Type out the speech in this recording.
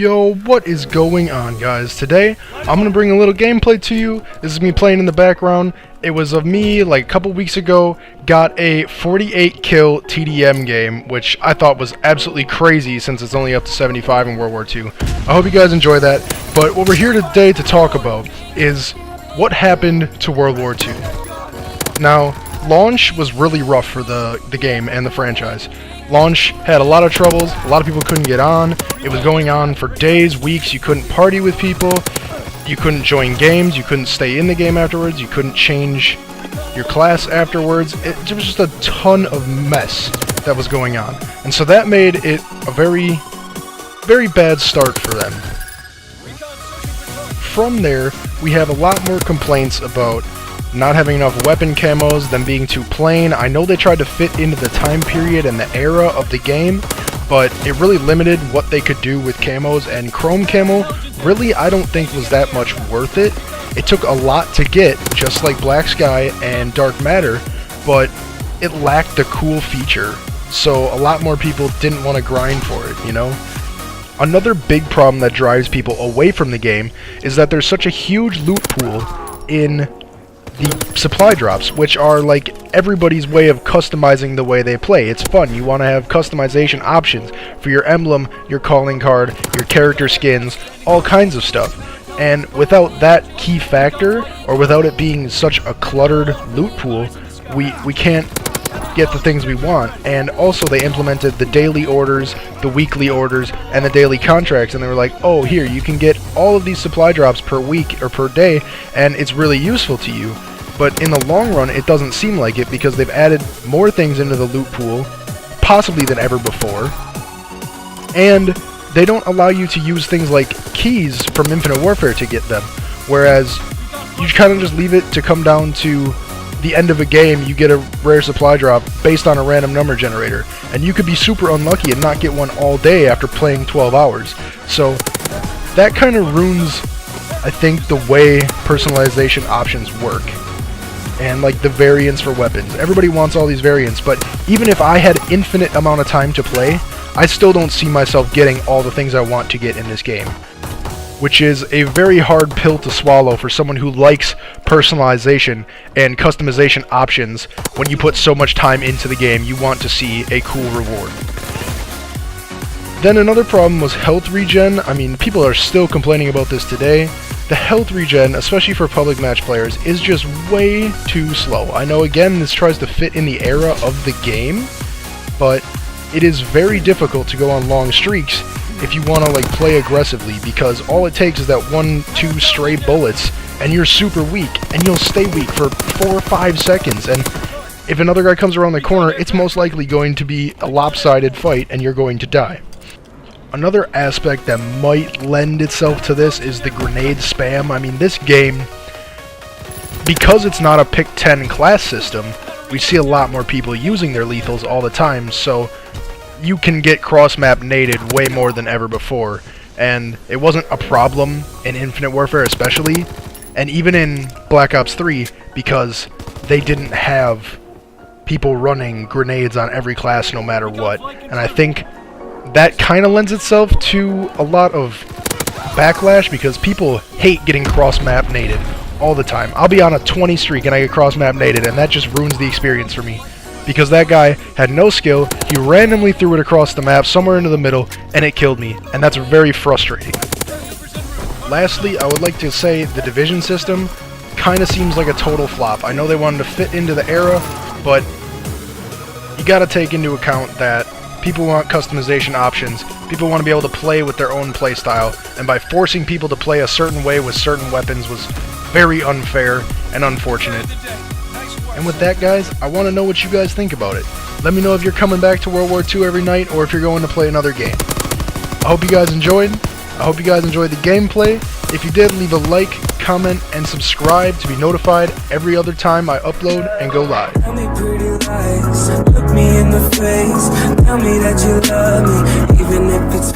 Yo, what is going on, guys? Today, I'm going to bring a little gameplay to you. This is me playing in the background. It was of me, like, a couple weeks ago, got a 48 kill TDM game, which I thought was absolutely crazy since it's only up to 75 in World War II. I hope you guys enjoy that, but what we're here today to talk about is what happened to World War II. Now, launch was really rough for the game and the franchise. Launch had a lot of troubles, a lot of people couldn't get on, it was going on for days, weeks, you couldn't party with people, you couldn't join games, you couldn't stay in the game afterwards, you couldn't change your class afterwards. It was just a ton of mess that was going on. And so that made it a very, very bad start for them. From there, we have a lot more complaints about not having enough weapon camos, them being too plain. I know they tried to fit into the time period and the era of the game, but it really limited what they could do with camos, and chrome camo really I don't think was that much worth it. It took a lot to get, just like Black Sky and Dark Matter, but it lacked the cool feature, so a lot more people didn't want to grind for it, you know? Another big problem that drives people away from the game is that there's such a huge loot pool in the supply drops, which are like everybody's way of customizing the way they play. It's fun. You want to have customization options for your emblem, your calling card, your character skins, all kinds of stuff. And without that key factor, or without it being such a cluttered loot pool, we can't get the things we want. And also they implemented the daily orders, the weekly orders, and the daily contracts, and they were like, oh, here, you can get all of these supply drops per week or per day, and it's really useful to you. But in the long run, it doesn't seem like it, because they've added more things into the loot pool, possibly than ever before, and they don't allow you to use things like keys from Infinite Warfare to get them, whereas you kind of just leave it to come down to the end of a game, you get a rare supply drop based on a random number generator, and you could be super unlucky and not get one all day after playing 12 hours. So that kind of ruins, I think, the way personalization options work, and like the variants for weapons. Everybody wants all these variants, but even if I had infinite amount of time to play, I still don't see myself getting all the things I want to get in this game, which is a very hard pill to swallow for someone who likes personalization and customization options. When you put so much time into the game, you want to see a cool reward. Then another problem was health regen. I mean, people are still complaining about this today. The health regen, especially for public match players, is just way too slow. I know, again, this tries to fit in the era of the game, but it is very difficult to go on long streaks if you want to like play aggressively, because all it takes is that 1-2 stray bullets and you're super weak, and you'll stay weak for 4 or 5 seconds, and if another guy comes around the corner, it's most likely going to be a lopsided fight and you're going to die. Another aspect that might lend itself to this is the grenade spam. I mean, this game, because it's not a pick 10 class system, we see a lot more people using their lethals all the time, so you can get cross-map naded way more than ever before, and it wasn't a problem in Infinite Warfare especially, and even in Black Ops 3, because they didn't have people running grenades on every class no matter what, and I think that kind of lends itself to a lot of backlash, because people hate getting cross-map naded all the time. I'll be on a 20 streak and I get cross-map naded, and that just ruins the experience for me, because that guy had no skill, he randomly threw it across the map somewhere into the middle, and it killed me, and that's very frustrating. Lastly, I would like to say the division system kind of seems like a total flop. I know they wanted to fit into the era, but you gotta take into account that people want customization options, people want to be able to play with their own playstyle, and by forcing people to play a certain way with certain weapons was very unfair and unfortunate. And with that, guys, I want to know what you guys think about it. Let me know if you're coming back to World War II every night, or if you're going to play another game. I hope you guys enjoyed. I hope you guys enjoyed the gameplay. If you did, leave a like, comment, and subscribe to be notified every other time I upload and go live. Tell me pretty lies, look me in the face, tell me that you love me, even if it's